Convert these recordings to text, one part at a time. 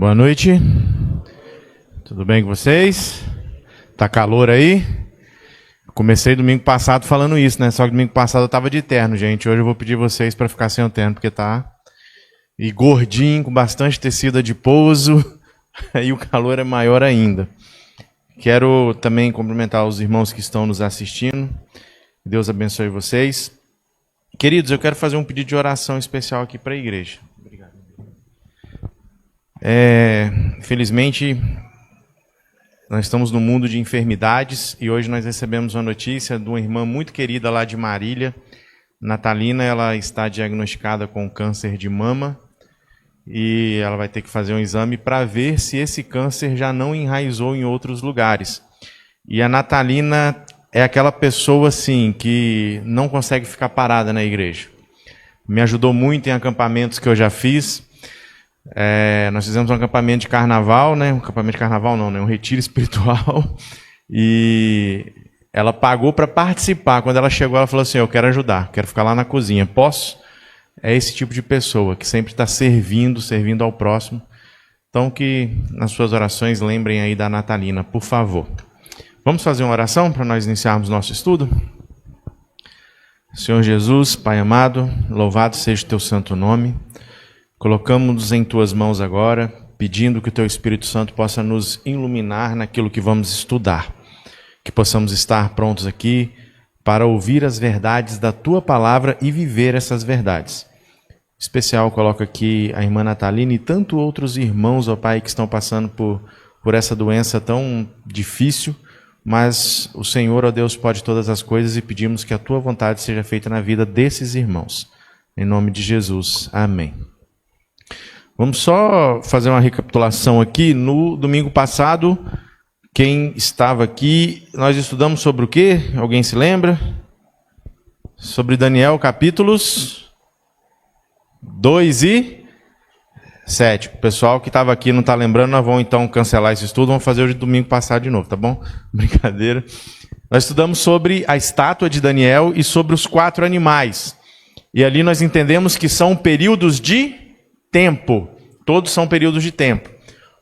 Boa noite. Tudo bem com vocês? Tá calor aí? Comecei domingo passado falando isso, né? Só que domingo passado eu tava de terno, gente. Hoje eu vou pedir vocês para ficar sem o terno, porque tá e gordinho, com bastante tecido adiposo. Aí o calor é maior ainda. Quero também cumprimentar os irmãos que estão nos assistindo. Deus abençoe vocês. Queridos, eu quero fazer um pedido de oração especial aqui para a igreja. Obrigado. Infelizmente, nós estamos no mundo de enfermidades e hoje nós recebemos uma notícia de uma irmã muito querida lá de Marília, Natalina. Ela está diagnosticada com câncer de mama e ela vai ter que fazer um exame para ver se esse câncer já não enraizou em outros lugares. E a Natalina é aquela pessoa assim que não consegue ficar parada na igreja. Me ajudou muito em acampamentos que eu já fiz. Nós fizemos um acampamento de carnaval, né? Um acampamento de carnaval não, né? Um retiro espiritual. E ela pagou para participar. Quando ela chegou, ela falou assim: eu quero ajudar, quero ficar lá na cozinha. Posso? É esse tipo de pessoa que sempre está servindo ao próximo. Então que nas suas orações lembrem aí da Natalina, por favor. Vamos fazer uma oração para nós iniciarmos nosso estudo? Senhor Jesus, Pai amado, louvado seja o teu santo nome. Colocamos-nos em tuas mãos agora, pedindo que o teu Espírito Santo possa nos iluminar naquilo que vamos estudar. Que possamos estar prontos aqui para ouvir as verdades da tua palavra e viver essas verdades. Em especial, coloco aqui a irmã Natalina e tantos outros irmãos, ó Pai, que estão passando por essa doença tão difícil. Mas o Senhor, ó Deus, pode todas as coisas e pedimos que a tua vontade seja feita na vida desses irmãos. Em nome de Jesus. Amém. Vamos só fazer uma recapitulação aqui. No domingo passado, quem estava aqui, nós estudamos sobre o quê? Alguém se lembra? Sobre Daniel, capítulos 2 e 7. O pessoal que estava aqui não está lembrando, nós vamos então cancelar esse estudo, vamos fazer hoje domingo passado de novo, tá bom? Brincadeira. Nós estudamos sobre a estátua de Daniel e sobre os 4 animais. E ali nós entendemos que são períodos de tempo. Todos são períodos de tempo.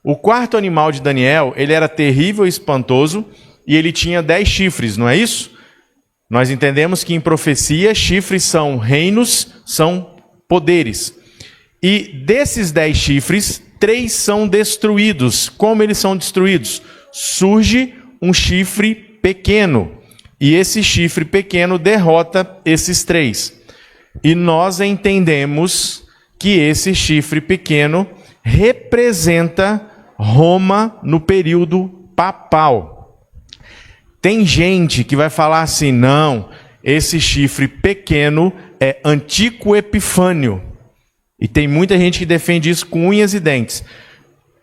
O 4º animal de Daniel, ele era terrível e espantoso e ele tinha 10 chifres, não é isso? Nós entendemos que em profecia, chifres são reinos, são poderes. E desses 10 chifres, 3 são destruídos. Como eles são destruídos? Surge um chifre pequeno. E esse chifre pequeno derrota esses 3. E nós entendemos que esse chifre pequeno representa Roma no período papal. Tem gente que vai falar assim: não, esse chifre pequeno é Antíoco Epifânio. E tem muita gente que defende isso com unhas e dentes.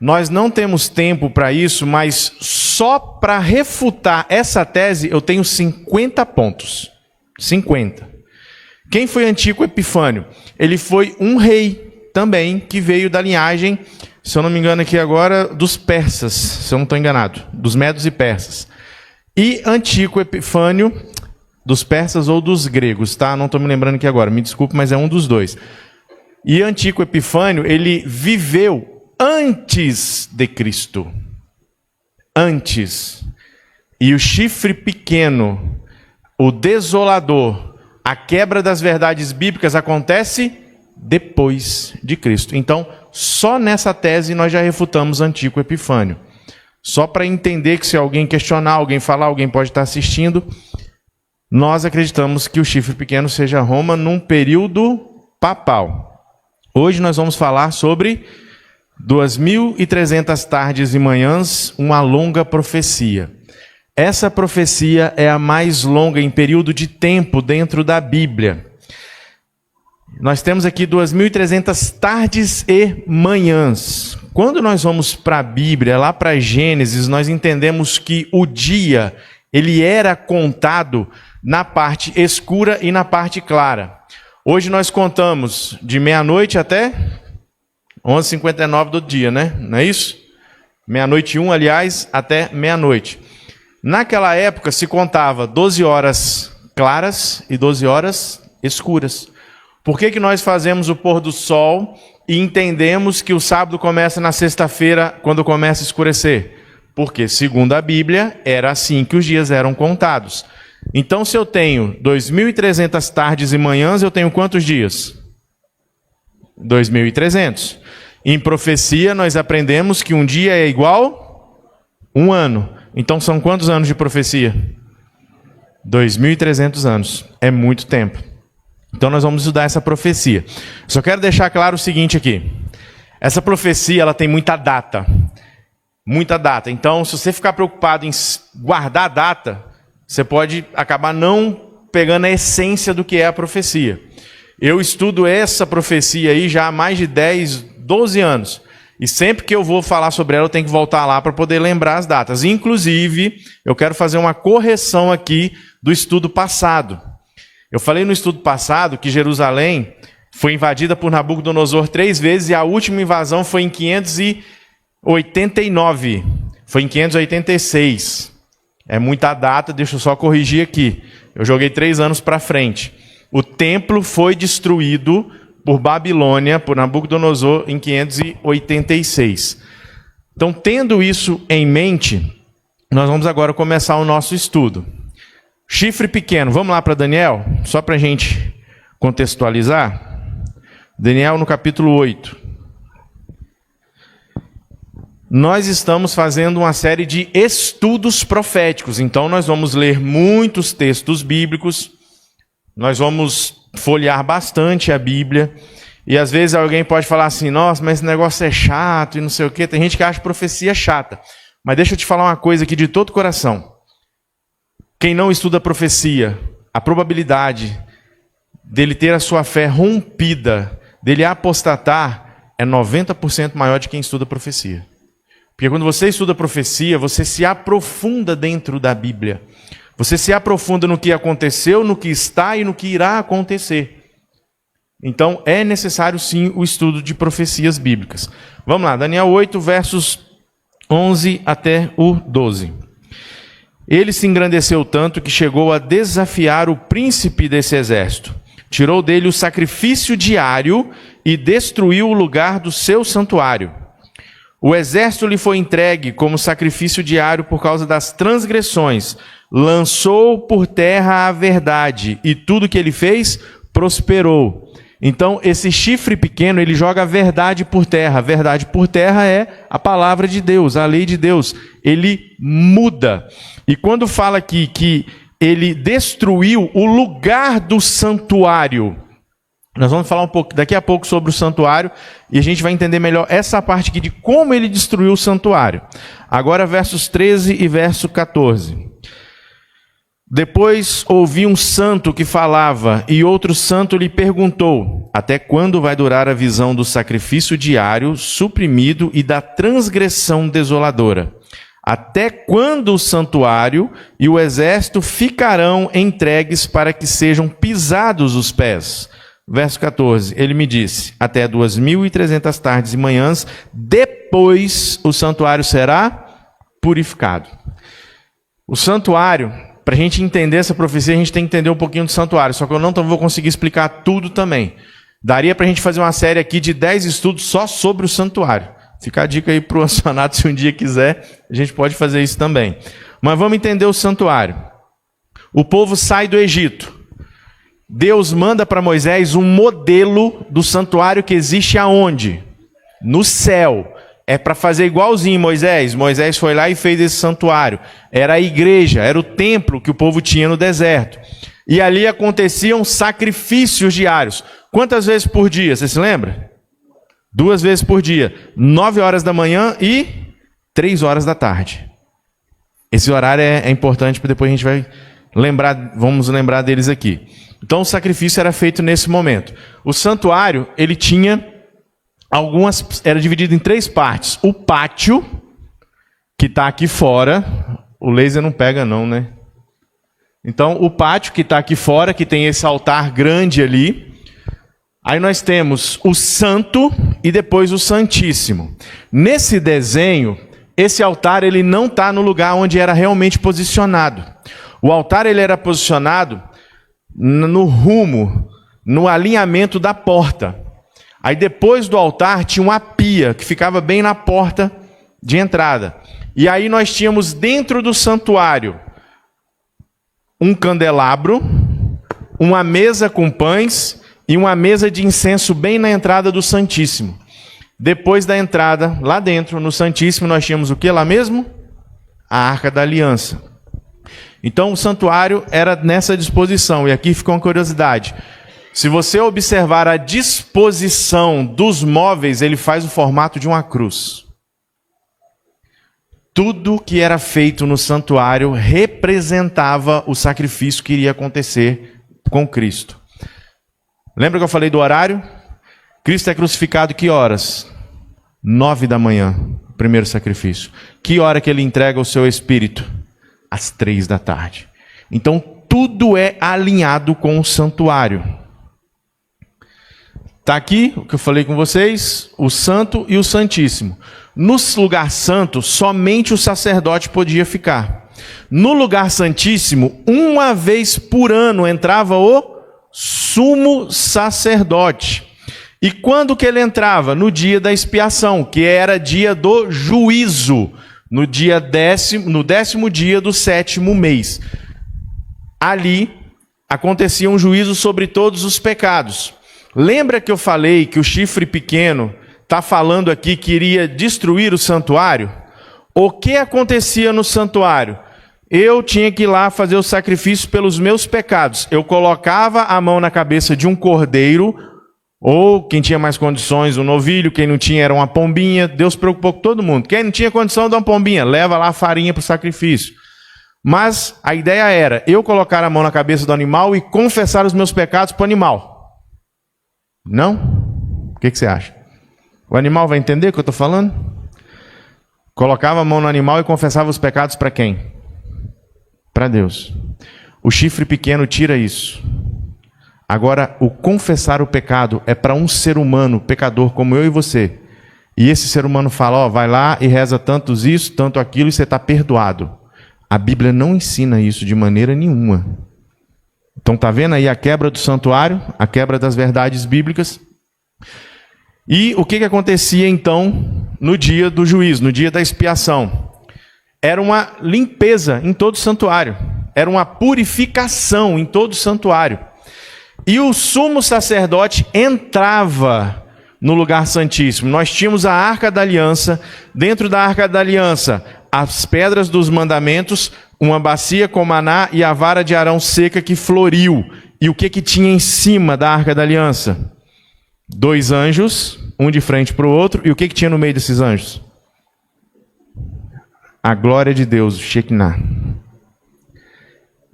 Nós não temos tempo para isso, mas só para refutar essa tese eu tenho 50 pontos. 50. Quem foi Antíoco Epifânio? Ele foi um rei também que veio da linhagem, se eu não me engano aqui agora, dos persas, se eu não estou enganado, dos medos e persas. E Antíoco Epifânio, dos persas ou dos gregos, tá? Não estou me lembrando aqui agora, me desculpe, mas é um dos dois. E Antíoco Epifânio, ele viveu antes de Cristo. Antes. E o chifre pequeno, o desolador, a quebra das verdades bíblicas acontece depois de Cristo. Então, só nessa tese nós já refutamos Antíoco Epifânio. Só para entender que se alguém questionar, alguém falar, alguém pode estar assistindo, nós acreditamos que o chifre pequeno seja Roma num período papal. Hoje nós vamos falar sobre 2.300 tardes e manhãs, uma longa profecia. Essa profecia é a mais longa em período de tempo dentro da Bíblia. Nós temos aqui 2.300 tardes e manhãs. Quando nós vamos para a Bíblia, lá para Gênesis, nós entendemos que o dia, ele era contado na parte escura e na parte clara. Hoje nós contamos de meia-noite até 11h59 do dia, né? Não é isso? Meia-noite e 1, aliás, até meia-noite. Naquela época se contava 12 horas claras e 12 horas escuras. Por que nós fazemos o pôr do sol e entendemos que o sábado começa na sexta-feira, quando começa a escurecer? Porque, segundo a Bíblia, era assim que os dias eram contados. Então, se eu tenho 2.300 tardes e manhãs, eu tenho quantos dias? 2.300. Em profecia, nós aprendemos que um dia é igual um ano. Então, são quantos anos de profecia? 2.300 anos. É muito tempo. Então, nós vamos estudar essa profecia. Só quero deixar claro o seguinte aqui. Essa profecia, ela tem muita data. Muita data. Então, se você ficar preocupado em guardar a data, você pode acabar não pegando a essência do que é a profecia. Eu estudo essa profecia aí já há mais de 10, 12 anos. E sempre que eu vou falar sobre ela, eu tenho que voltar lá para poder lembrar as datas. Inclusive, eu quero fazer uma correção aqui do estudo passado. Eu falei no estudo passado que Jerusalém foi invadida por Nabucodonosor 3 vezes e a última invasão foi em 589. Foi em 586. É muita data, deixa eu só corrigir aqui. Eu joguei 3 anos para frente. O templo foi destruído por Babilônia, por Nabucodonosor, em 586. Então, tendo isso em mente, nós vamos agora começar o nosso estudo. Chifre pequeno, vamos lá para Daniel, só para a gente contextualizar. Daniel no capítulo 8. Nós estamos fazendo uma série de estudos proféticos, então nós vamos ler muitos textos bíblicos, nós vamos folhear bastante a Bíblia, e às vezes alguém pode falar assim, nossa, mas esse negócio é chato e não sei o quê. Tem gente que acha profecia chata, mas deixa eu te falar uma coisa aqui de todo coração. Quem não estuda profecia, a probabilidade dele ter a sua fé rompida, dele apostatar, é 90% maior de quem estuda profecia. Porque quando você estuda profecia, você se aprofunda dentro da Bíblia. Você se aprofunda no que aconteceu, no que está e no que irá acontecer. Então, é necessário sim o estudo de profecias bíblicas. Vamos lá, Daniel 8, versos 11 até o 12. Ele se engrandeceu tanto que chegou a desafiar o príncipe desse exército. Tirou dele o sacrifício diário e destruiu o lugar do seu santuário. O exército lhe foi entregue como sacrifício diário por causa das transgressões. Lançou por terra a verdade, e tudo que ele fez prosperou. Então, esse chifre pequeno, ele joga a verdade por terra. A verdade por terra é a palavra de Deus, a lei de Deus. Ele muda. E quando fala aqui que ele destruiu o lugar do santuário, nós vamos falar um pouco daqui a pouco sobre o santuário e a gente vai entender melhor essa parte aqui de como ele destruiu o santuário. Agora versos 13 e verso 14. Depois ouvi um santo que falava, e outro santo lhe perguntou, até quando vai durar a visão do sacrifício diário suprimido e da transgressão desoladora? Até quando o santuário e o exército ficarão entregues para que sejam pisados os pés? Verso 14, ele me disse, até 2.300 tardes e manhãs, depois o santuário será purificado. O santuário, para a gente entender essa profecia, a gente tem que entender um pouquinho do santuário, só que eu não vou conseguir explicar tudo também. Daria para a gente fazer uma série aqui de 10 estudos só sobre o santuário. Fica a dica aí para o Ancionato, se um dia quiser, a gente pode fazer isso também. Mas vamos entender o santuário. O povo sai do Egito. Deus manda para Moisés um modelo do santuário que existe aonde? No céu. É para fazer igualzinho Moisés. Moisés foi lá e fez esse santuário. Era a igreja, era o templo que o povo tinha no deserto. E ali aconteciam sacrifícios diários. Quantas vezes por dia? Você se lembra? 2 vezes por dia. 9 horas da manhã e 3 horas da tarde. Esse horário é importante, porque depois a gente vai lembrar, vamos lembrar deles aqui. Então o sacrifício era feito nesse momento. O santuário, ele tinha era dividido em 3 partes. O pátio, que está aqui fora, o laser não pega não, né? Então o pátio que está aqui fora, que tem esse altar grande ali. Aí nós temos o santo e depois o santíssimo. Nesse desenho, esse altar ele não está no lugar onde era realmente posicionado. O altar ele era posicionado no rumo, no alinhamento da porta. Aí depois do altar tinha uma pia que ficava bem na porta de entrada. E aí nós tínhamos dentro do santuário um candelabro, uma mesa com pães e uma mesa de incenso bem na entrada do Santíssimo. Depois da entrada, lá dentro, no Santíssimo, nós tínhamos o que lá mesmo? A Arca da Aliança. Então o santuário era nessa disposição. E aqui fica uma curiosidade. Se você observar a disposição dos móveis, ele faz o formato de uma cruz. Tudo que era feito no santuário representava o sacrifício que iria acontecer com Cristo. Lembra que eu falei do horário? Cristo é crucificado que horas? 9 da manhã, primeiro sacrifício. Que hora que ele entrega o seu espírito? Às 3 da tarde. Então tudo é alinhado com o santuário. Está aqui o que eu falei com vocês, o santo e o santíssimo. No lugar santo, somente o sacerdote podia ficar. No lugar santíssimo, uma vez por ano entrava o sumo sacerdote. E quando que ele entrava? No dia da expiação, que era dia do juízo, no 10º dia do 7º mês. Ali acontecia um juízo sobre todos os pecados. Lembra que eu falei que o chifre pequeno está falando aqui que iria destruir o santuário? O que acontecia no santuário? Eu tinha que ir lá fazer o sacrifício pelos meus pecados. Eu colocava a mão na cabeça de um cordeiro, ou quem tinha mais condições, um novilho, quem não tinha era uma pombinha. Deus se preocupou com todo mundo. Quem não tinha condição de uma pombinha, leva lá a farinha para o sacrifício. Mas a ideia era eu colocar a mão na cabeça do animal e confessar os meus pecados para o animal. Não? O que você acha? O animal vai entender o que eu estou falando? Colocava a mão no animal e confessava os pecados para quem? Para Deus. O chifre pequeno tira isso. Agora, o confessar o pecado é para um ser humano, pecador como eu e você. E esse ser humano fala, ó, vai lá e reza tantos isso, tanto aquilo, e você está perdoado. A Bíblia não ensina isso de maneira nenhuma. Então está vendo aí a quebra do santuário, a quebra das verdades bíblicas. E o que acontecia então no dia do juízo, no dia da expiação? Era uma limpeza em todo o santuário, era uma purificação em todo o santuário. E o sumo sacerdote entrava no lugar santíssimo. Nós tínhamos a Arca da Aliança, dentro da Arca da Aliança, as pedras dos mandamentos, uma bacia com maná e a vara de Arão seca que floriu. E o que tinha em cima da Arca da Aliança? 2 anjos, um de frente para o outro. E o que tinha no meio desses anjos? A glória de Deus, o Shekinah.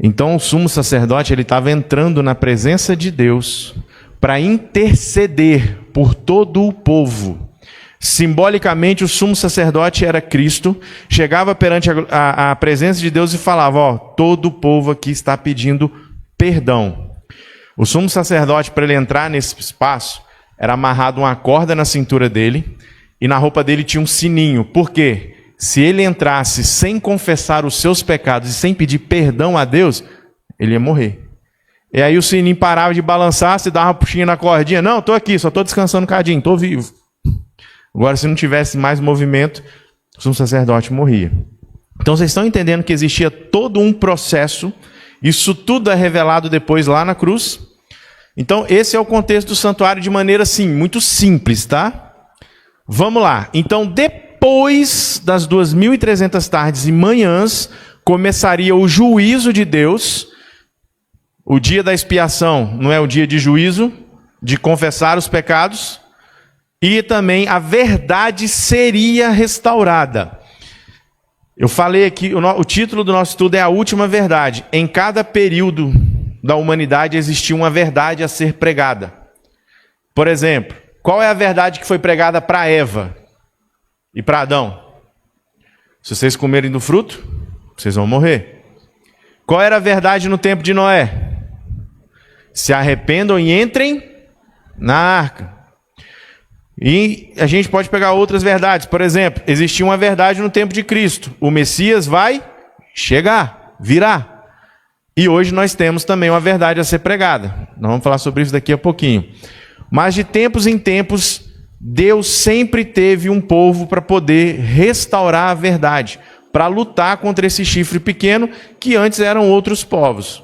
Então o sumo sacerdote ele estava entrando na presença de Deus para interceder por todo o povo. Simbolicamente, o sumo sacerdote era Cristo, chegava perante a presença de Deus e falava, ó, todo o povo aqui está pedindo perdão. O sumo sacerdote, para ele entrar nesse espaço, era amarrado uma corda na cintura dele e na roupa dele tinha um sininho. Por quê? Se ele entrasse sem confessar os seus pecados e sem pedir perdão a Deus, ele ia morrer. E aí o sininho parava de balançar, se dava uma puxinha na cordinha. Não, estou aqui, só estou descansando um cadinho, estou vivo. Agora, se não tivesse mais movimento, o sumo sacerdote morria. Então, vocês estão entendendo que existia todo um processo. Isso tudo é revelado depois lá na cruz. Então, esse é o contexto do santuário de maneira, assim, muito simples, tá? Vamos lá. Então, depois das 2.300 tardes e manhãs, começaria o juízo de Deus. O dia da expiação não é o dia de juízo, de confessar os pecados. E também a verdade seria restaurada. Eu falei aqui, o título do nosso estudo é A Última Verdade. Em cada período da humanidade existia uma verdade a ser pregada. Por exemplo, qual é a verdade que foi pregada para Eva e para Adão? Se vocês comerem do fruto, vocês vão morrer. Qual era a verdade no tempo de Noé? Se arrependam e entrem na arca. E a gente pode pegar outras verdades. Por exemplo, existia uma verdade no tempo de Cristo. O Messias vai chegar, virá. E hoje nós temos também uma verdade a ser pregada. Nós vamos falar sobre isso daqui a pouquinho. Mas de tempos em tempos, Deus sempre teve um povo para poder restaurar a verdade, para lutar contra esse chifre pequeno que antes eram outros povos.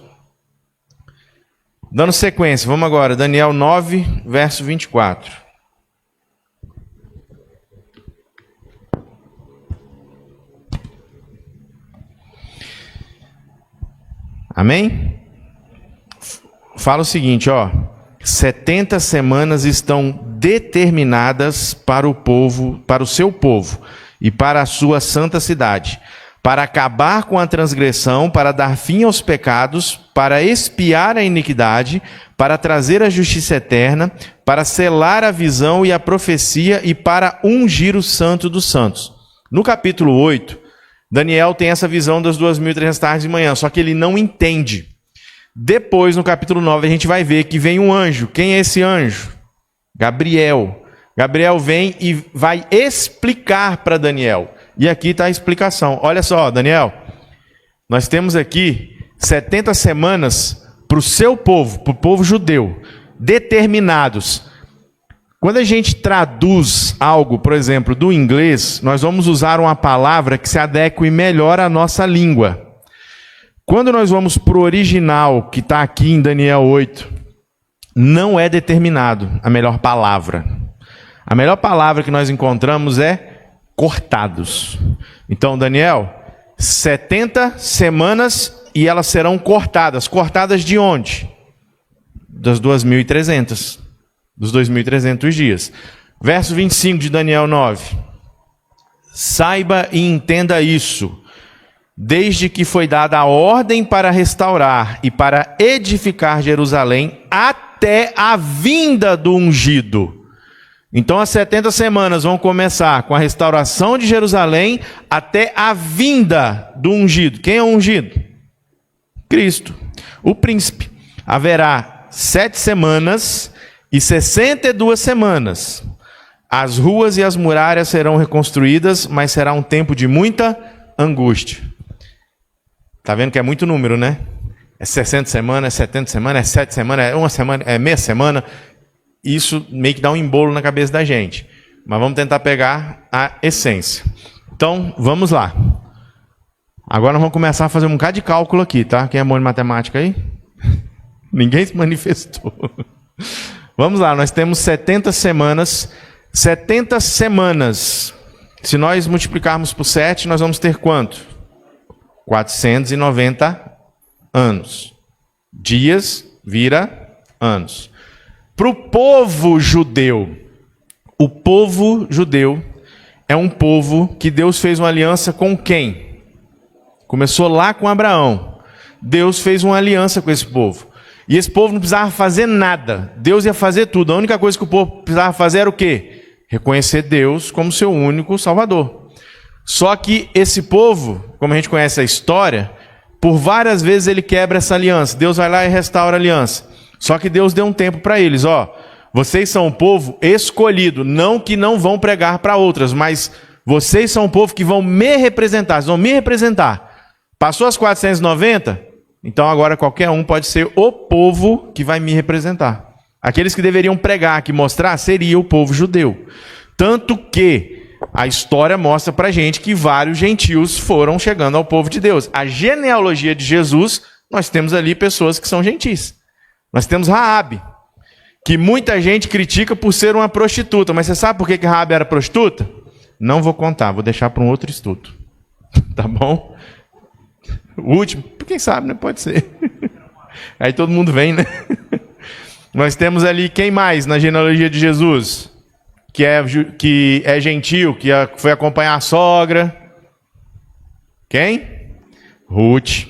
Dando sequência, vamos agora, Daniel 9, verso 24. Amém? Fala o seguinte, 70 semanas estão determinadas para o povo, para o seu povo e para a sua santa cidade, para acabar com a transgressão, para dar fim aos pecados, para expiar a iniquidade, para trazer a justiça eterna, para selar a visão e a profecia e para ungir o santo dos santos. No capítulo 8, Daniel tem essa visão das 2.300 tardes de manhã, só que ele não entende. Depois, no capítulo 9, a gente vai ver que vem um anjo. Quem é esse anjo? Gabriel. Gabriel vem e vai explicar para Daniel. E aqui está a explicação. Olha só, Daniel, nós temos aqui 70 semanas para o seu povo, para o povo judeu, determinados. Quando a gente traduz algo, por exemplo, do inglês, nós vamos usar uma palavra que se adeque melhor à nossa língua. Quando nós vamos para o original, que está aqui em Daniel 8, não é determinado a melhor palavra. A melhor palavra que nós encontramos é cortados. Então, Daniel, 70 semanas e elas serão cortadas. Cortadas de onde? Das 2.300. Dos 2.300 dias. Verso 25 de Daniel 9. Saiba e entenda isso. Desde que foi dada a ordem para restaurar e para edificar Jerusalém até a vinda do ungido. Então as 70 semanas vão começar com a restauração de Jerusalém até a vinda do ungido. Quem é o ungido? Cristo, o príncipe. Haverá 7 semanas e 62 semanas. As ruas e as muralhas serão reconstruídas, mas será um tempo de muita angústia. Está vendo que é muito número, né? É 60 semanas, é 70 semanas, é 7 semanas, é uma semana, é meia semana. Isso meio que dá um embolo na cabeça da gente. Mas vamos tentar pegar a essência. Então, vamos lá. Agora nós vamos começar a fazer um bocado de cálculo aqui, tá? Quem é bom de matemática aí? Ninguém se manifestou. Vamos lá, nós temos 70 semanas. 70 semanas. Se nós multiplicarmos por 7, nós vamos ter quanto? 490 anos. Dias vira anos. Para o povo judeu, o povo judeu é um povo que Deus fez uma aliança com quem? Começou lá com Abraão. Deus fez uma aliança com esse povo. E esse povo não precisava fazer nada. Deus ia fazer tudo. A única coisa que o povo precisava fazer era o quê? Reconhecer Deus como seu único Salvador. Só que esse povo, como a gente conhece a história, por várias vezes ele quebra essa aliança. Deus vai lá e restaura a aliança. Só que Deus deu um tempo para eles. Vocês são um povo escolhido. Não que não vão pregar para outras, mas vocês são um povo que vão me representar. Vocês vão me representar. Passou as 490? Então agora qualquer um pode ser o povo que vai me representar. Aqueles que deveriam pregar, que mostrar, seria o povo judeu. Tanto que a história mostra pra gente que vários gentios foram chegando ao povo de Deus. A genealogia de Jesus, nós temos ali pessoas que são gentis. Nós temos Raabe, que muita gente critica por ser uma prostituta. Mas você sabe por que Raabe era prostituta? Não vou contar, vou deixar para um outro estudo. Tá bom? O último, quem sabe, né? Pode ser. Aí todo mundo vem, né? Nós temos ali quem mais na genealogia de Jesus? Que é gentil, que foi acompanhar a sogra. Quem? Ruth.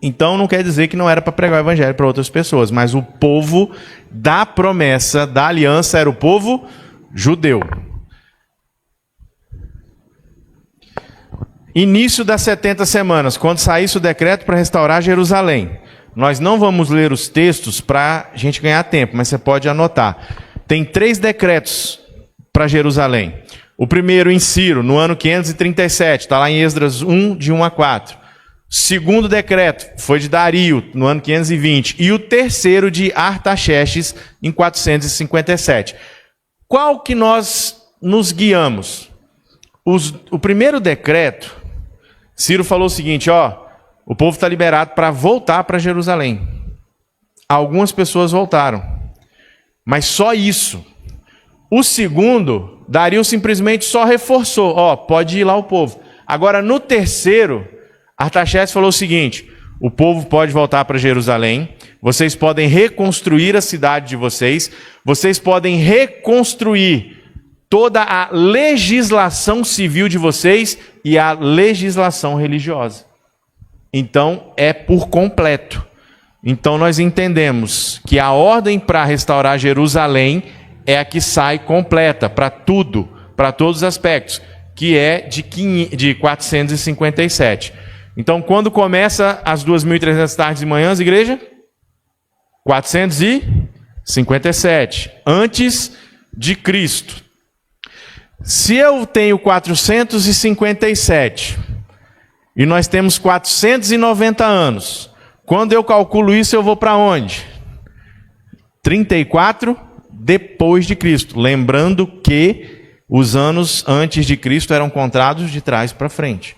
Então não quer dizer que não era para pregar o evangelho para outras pessoas, mas o povo da promessa, da aliança, era o povo judeu. Início das 70 semanas, quando saísse o decreto para restaurar Jerusalém. Nós não vamos ler os textos para a gente ganhar tempo, mas você pode anotar. Tem 3 decretos para Jerusalém. O primeiro em Ciro, no ano 537, está lá em Esdras 1, de 1 a 4. segundo decreto foi de Dario, no ano 520, e o terceiro de Artaxerxes, em 457. Qual que nós nos guiamos? O primeiro decreto, Ciro falou o seguinte, o povo está liberado para voltar para Jerusalém. Algumas pessoas voltaram, mas só isso. O segundo, Dario simplesmente só reforçou, pode ir lá o povo. Agora, no terceiro, Artaxerxes falou o seguinte, o povo pode voltar para Jerusalém, vocês podem reconstruir a cidade de vocês, vocês podem reconstruir toda a legislação civil de vocês e a legislação religiosa. Então, é por completo. Então, nós entendemos que a ordem para restaurar Jerusalém é a que sai completa, para tudo, para todos os aspectos, que é de 457. Então, quando começa as 2.300 tardes e manhãs, igreja? 457, antes de Cristo. Se eu tenho 457 e nós temos 490 anos, quando eu calculo isso, eu vou para onde? 34 depois de Cristo. Lembrando que os anos antes de Cristo eram contados de trás para frente.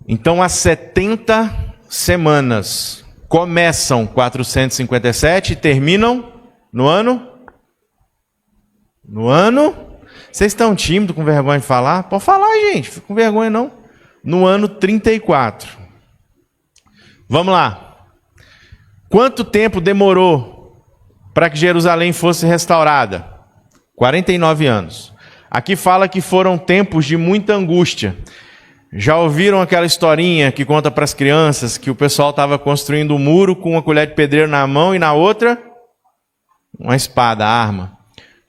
Então, as 70 semanas começam 457 e terminam no ano? No ano? Vocês estão tímidos, com vergonha de falar? Pode falar, gente, fica com vergonha não. No ano 34. Vamos lá. Quanto tempo demorou para que Jerusalém fosse restaurada? 49 anos. Aqui fala que foram tempos de muita angústia. Já ouviram aquela historinha que conta para as crianças que o pessoal estava construindo um muro com uma colher de pedreiro na mão e na outra uma espada, arma.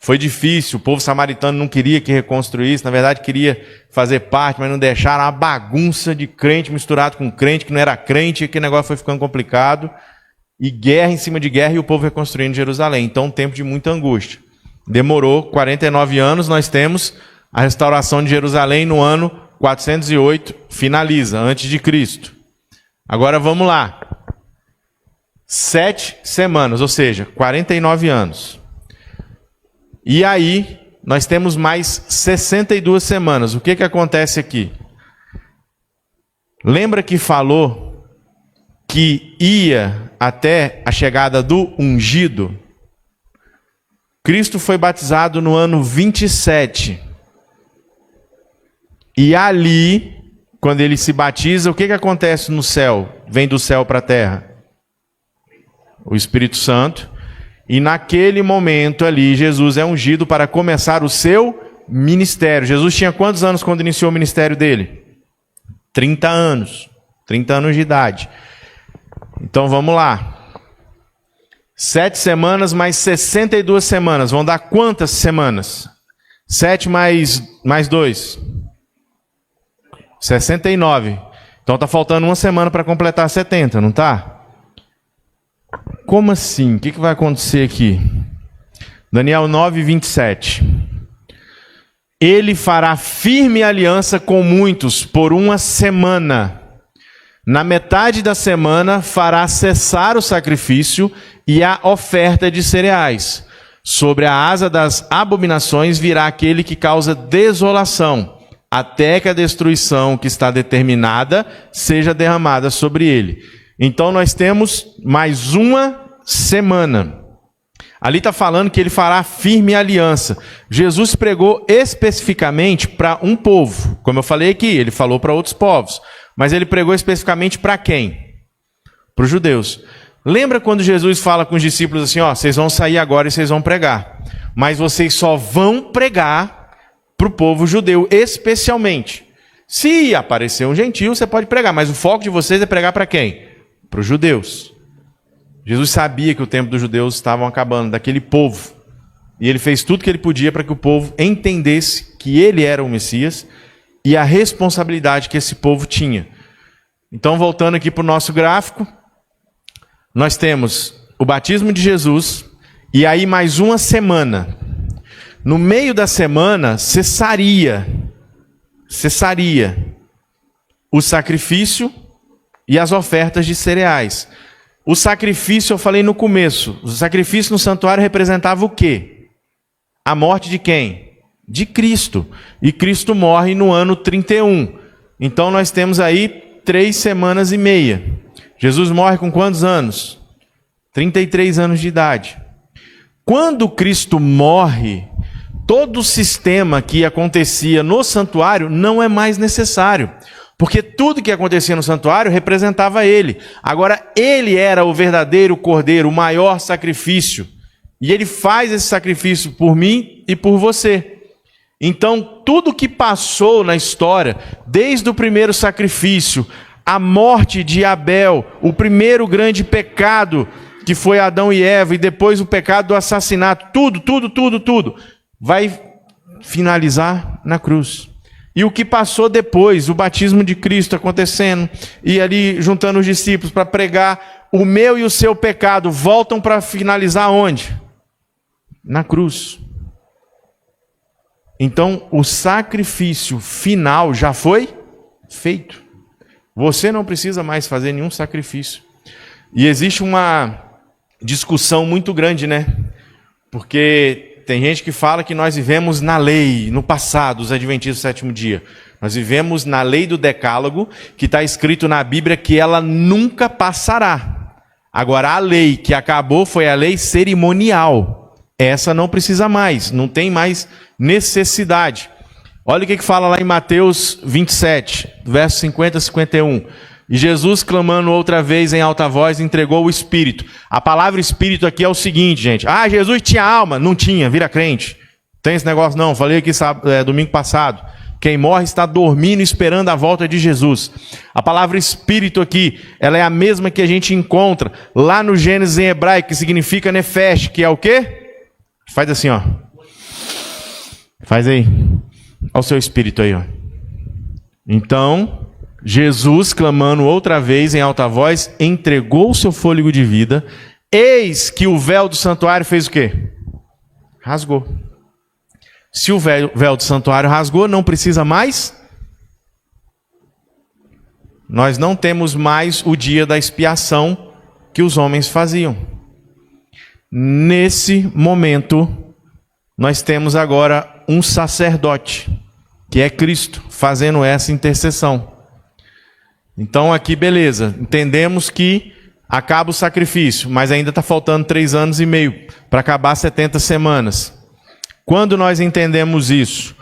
Foi difícil, o povo samaritano não queria que reconstruísse, na verdade queria fazer parte, mas não deixaram, uma bagunça de crente misturado com crente que não era crente, e aquele negócio foi ficando complicado, e guerra em cima de guerra, e o povo reconstruindo Jerusalém. Então, um tempo de muita angústia. Demorou 49 anos, nós temos a restauração de Jerusalém no ano 408, finaliza, antes de Cristo. Agora vamos lá. 7 semanas, ou seja, 49 anos. E aí, nós temos mais 62 semanas. O que acontece aqui? Lembra que falou que ia até a chegada do ungido? Cristo foi batizado no ano 27. E ali, quando ele se batiza, o que acontece no céu? Vem do céu para a terra? O Espírito Santo. E naquele momento ali, Jesus é ungido para começar o seu ministério. Jesus tinha quantos anos quando iniciou o ministério dele? 30 anos. 30 anos de idade. Então vamos lá. 7 semanas mais 62 semanas. Vão dar quantas semanas? 7 mais 2. 69. Então está faltando uma semana para completar 70, não está? Como assim? O que vai acontecer aqui? Daniel 9, 27. Ele fará firme aliança com muitos por uma semana. Na metade da semana fará cessar o sacrifício e a oferta de cereais. Sobre a asa das abominações virá aquele que causa desolação, até que a destruição que está determinada seja derramada sobre ele. Então nós temos mais uma semana. Ali está falando que ele fará firme aliança. Jesus pregou especificamente para um povo. Como eu falei aqui, ele falou para outros povos. Mas ele pregou especificamente para quem? Para os judeus. Lembra quando Jesus fala com os discípulos assim, vocês vão sair agora e vocês vão pregar. Mas vocês só vão pregar para o povo judeu, especialmente. Se aparecer um gentio, você pode pregar. Mas o foco de vocês é pregar para quem? Para os judeus. Jesus sabia que o tempo dos judeus estava acabando, daquele povo. E ele fez tudo que ele podia para que o povo entendesse que ele era o Messias e a responsabilidade que esse povo tinha. Então, voltando aqui para o nosso gráfico, nós temos o batismo de Jesus e aí mais uma semana. No meio da semana, cessaria. o sacrifício e as ofertas de cereais. O sacrifício, eu falei no começo, o sacrifício no santuário representava o quê? A morte de quem? De Cristo. E Cristo morre no ano 31. Então nós temos aí 3 semanas e meia. Jesus morre com quantos anos? 33 anos de idade. Quando Cristo morre, todo o sistema que acontecia no santuário não é mais necessário. Porque tudo que acontecia no santuário representava ele. Agora, ele era o verdadeiro cordeiro, o maior sacrifício. E ele faz esse sacrifício por mim e por você. Então, tudo que passou na história, desde o primeiro sacrifício, a morte de Abel, o primeiro grande pecado, que foi Adão e Eva, e depois o pecado do assassinato, tudo, vai finalizar na cruz. E o que passou depois, o batismo de Cristo acontecendo, e ali juntando os discípulos para pregar, o meu e o seu pecado voltam para finalizar onde? Na cruz. Então, o sacrifício final já foi feito. Você não precisa mais fazer nenhum sacrifício. E existe uma discussão muito grande, né? Porque tem gente que fala que nós vivemos na lei, no passado, os adventistas do sétimo dia. Nós vivemos na lei do decálogo, que está escrito na Bíblia que ela nunca passará. Agora, a lei que acabou foi a lei cerimonial. Essa não precisa mais, não tem mais necessidade. Olha o que fala lá em Mateus 27, versos 50 a 51. E Jesus, clamando outra vez em alta voz, entregou o Espírito. A palavra Espírito aqui é o seguinte, gente. Ah, Jesus tinha alma? Não tinha, vira crente. Tem esse negócio não, falei aqui domingo passado. Quem morre está dormindo esperando a volta de Jesus. A palavra Espírito aqui, ela é a mesma que a gente encontra lá no Gênesis em hebraico, que significa nefesh, que é o quê? Faz assim, ó. Faz aí. Olha o seu Espírito aí, ó. Então, Jesus, clamando outra vez em alta voz, entregou o seu fôlego de vida. Eis que o véu do santuário fez o quê? Rasgou. Se o véu do santuário rasgou, não precisa mais. Nós não temos mais o dia da expiação que os homens faziam. Nesse momento, nós temos agora um sacerdote, que é Cristo, fazendo essa intercessão. Então aqui, beleza, entendemos que acaba o sacrifício, mas ainda está faltando 3 anos e meio para acabar 70 semanas. Quando nós entendemos isso?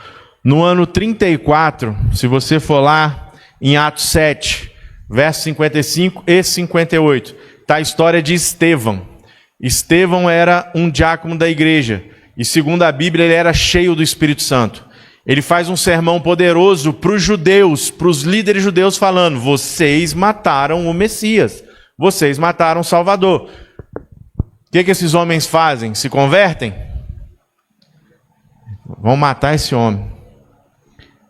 No ano 34, se você for lá em Atos 7, versos 55 e 58, está a história de Estevão. Estevão era um diácono da igreja, e segundo a Bíblia ele era cheio do Espírito Santo. Ele faz um sermão poderoso para os judeus, para os líderes judeus, falando: vocês mataram o Messias, vocês mataram o Salvador. O que esses homens fazem? Se convertem? Vão matar esse homem.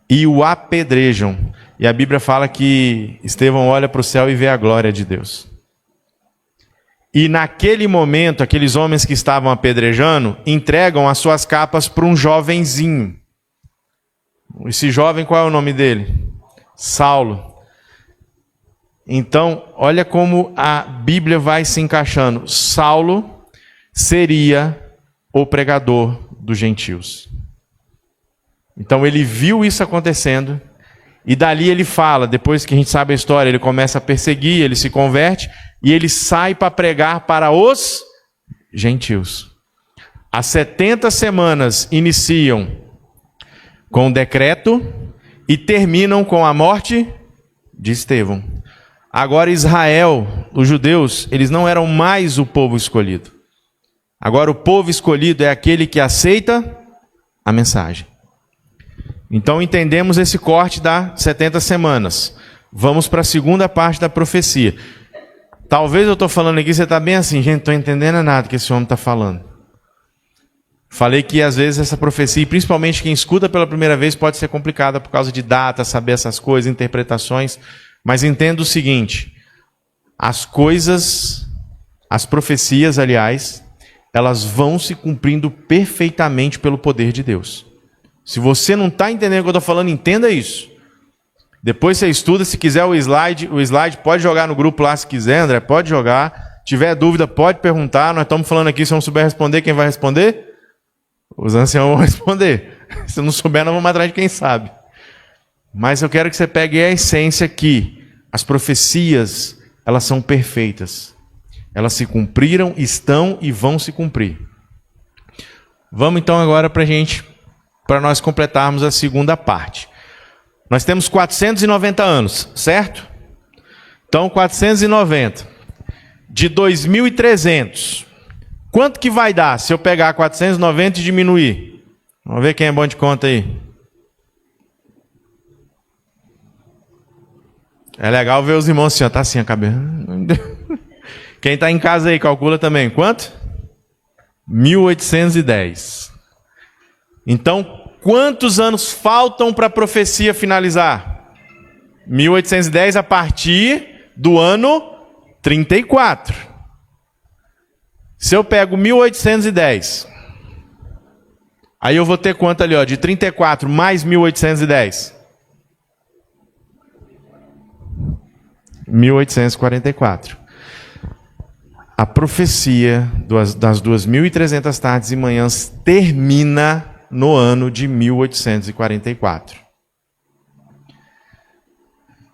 E o apedrejam. E a Bíblia fala que Estevão olha para o céu e vê a glória de Deus. E naquele momento, aqueles homens que estavam apedrejando, entregam as suas capas para um jovenzinho. Esse jovem, qual é o nome dele? Saulo. Então, olha como a Bíblia vai se encaixando. Saulo seria o pregador dos gentios. Então ele viu isso acontecendo, e dali ele fala, depois que a gente sabe a história, ele começa a perseguir, ele se converte, e ele sai para pregar para os gentios. As 70 semanas iniciam com o decreto e terminam com a morte de Estevão. Agora Israel, os judeus, eles não eram mais o povo escolhido. Agora o povo escolhido é aquele que aceita a mensagem. Então entendemos esse corte das 70 semanas. Vamos para a segunda parte da profecia. Talvez eu estou falando aqui, você está bem assim, gente, não estou entendendo nada que esse homem está falando. Falei que às vezes essa profecia, principalmente quem escuta pela primeira vez, pode ser complicada por causa de data, saber essas coisas, interpretações. Mas entenda o seguinte, as profecias, aliás, elas vão se cumprindo perfeitamente pelo poder de Deus. Se você não está entendendo o que eu estou falando, entenda isso. Depois você estuda, se quiser o slide pode jogar no grupo lá se quiser, André, pode jogar. Tiver dúvida, pode perguntar. Nós estamos falando aqui, se não souber responder, quem vai responder? Os anciãos vão responder. Se não souber, nós vamos atrás de quem sabe. Mas eu quero que você pegue a essência que as profecias, elas são perfeitas. Elas se cumpriram, estão e vão se cumprir. Vamos então agora para nós completarmos a segunda parte. Nós temos 490 anos, certo? Então, 490 de 2.300. Quanto que vai dar se eu pegar 490 e diminuir? Vamos ver quem é bom de conta aí. É legal ver os irmãos assim, ó, tá assim a cabeça. Quem está em casa aí, calcula também. Quanto? 1810. Então, quantos anos faltam para a profecia finalizar? 1810 a partir do ano 34. Se eu pego 1810, aí eu vou ter quanto ali, ó, de 34 mais 1810? 1844. A profecia das 2.300 tardes e manhãs termina no ano de 1844.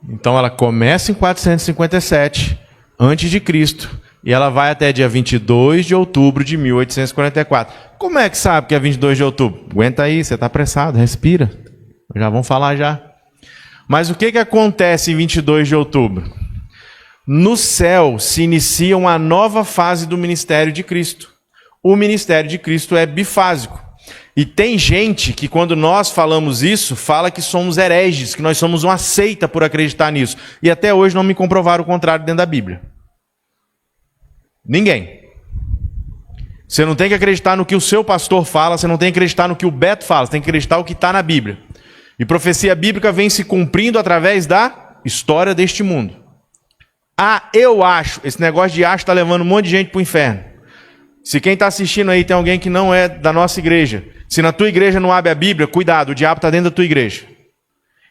Então ela começa em 457 a.C. e ela vai até dia 22 de outubro de 1844. Como é que sabe que é 22 de outubro? Aguenta aí, você está apressado, respira. Já vamos falar já. Mas o que acontece em 22 de outubro? No céu se inicia uma nova fase do ministério de Cristo. O ministério de Cristo é bifásico. E tem gente que, quando nós falamos isso, fala que somos hereges, que nós somos uma seita por acreditar nisso. E até hoje não me comprovaram o contrário dentro da Bíblia. Ninguém. Você não tem que acreditar no que o seu pastor fala, você não tem que acreditar no que o Beto fala, você tem que acreditar no que está na Bíblia. E profecia bíblica vem se cumprindo através da história deste mundo. Ah, eu acho. Esse negócio de acho está levando um monte de gente para o inferno. Se quem está assistindo aí tem alguém que não é da nossa igreja, se na tua igreja não abre a Bíblia, cuidado, o diabo está dentro da tua igreja.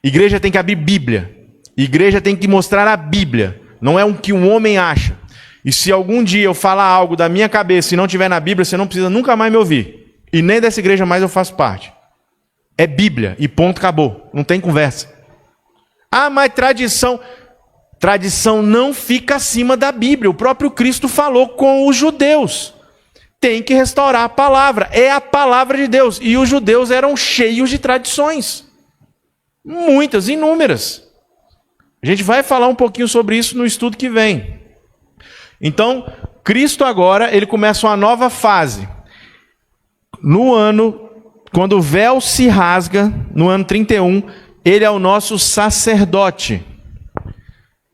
Igreja tem que abrir Bíblia. Igreja tem que mostrar a Bíblia. Não é o que um homem acha. E se algum dia eu falar algo da minha cabeça e não tiver na Bíblia, você não precisa nunca mais me ouvir. E nem dessa igreja mais eu faço parte. É Bíblia e ponto, acabou. Não tem conversa. Ah, mas tradição... Tradição não fica acima da Bíblia. O próprio Cristo falou com os judeus. Tem que restaurar a palavra. É a palavra de Deus. E os judeus eram cheios de tradições. Muitas, inúmeras. A gente vai falar um pouquinho sobre isso no estudo que vem. Então, Cristo agora, ele começa uma nova fase. No ano, quando o véu se rasga, no ano 31, ele é o nosso sacerdote.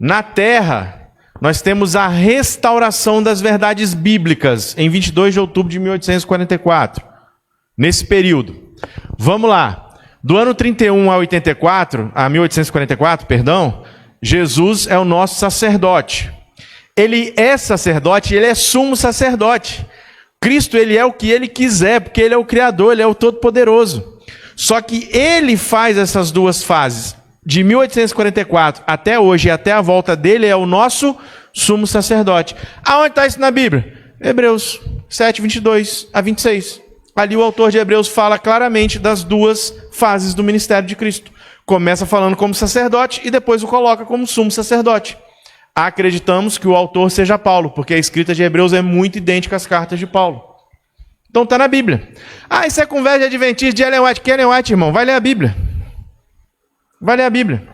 Na terra, nós temos a restauração das verdades bíblicas, em 22 de outubro de 1844. Nesse período. Vamos lá. Do ano 31 a 1844, Jesus é o nosso sacerdote. Ele é sacerdote, ele é sumo sacerdote. Cristo, ele é o que ele quiser, porque ele é o Criador, ele é o Todo-Poderoso. Só que ele faz essas duas fases. De 1844 até hoje, e até a volta dele, é o nosso sumo sacerdote. Aonde está isso na Bíblia? Hebreus 7, 22 a 26. Ali o autor de Hebreus fala claramente das duas fases do ministério de Cristo. Começa falando como sacerdote e depois o coloca como sumo sacerdote. Acreditamos que o autor seja Paulo, porque a escrita de Hebreus é muito idêntica às cartas de Paulo. Então está na Bíblia. Ah, isso é conversa de adventista de Ellen White. Que Ellen White, irmão? Vai ler a Bíblia. Vai ler a Bíblia.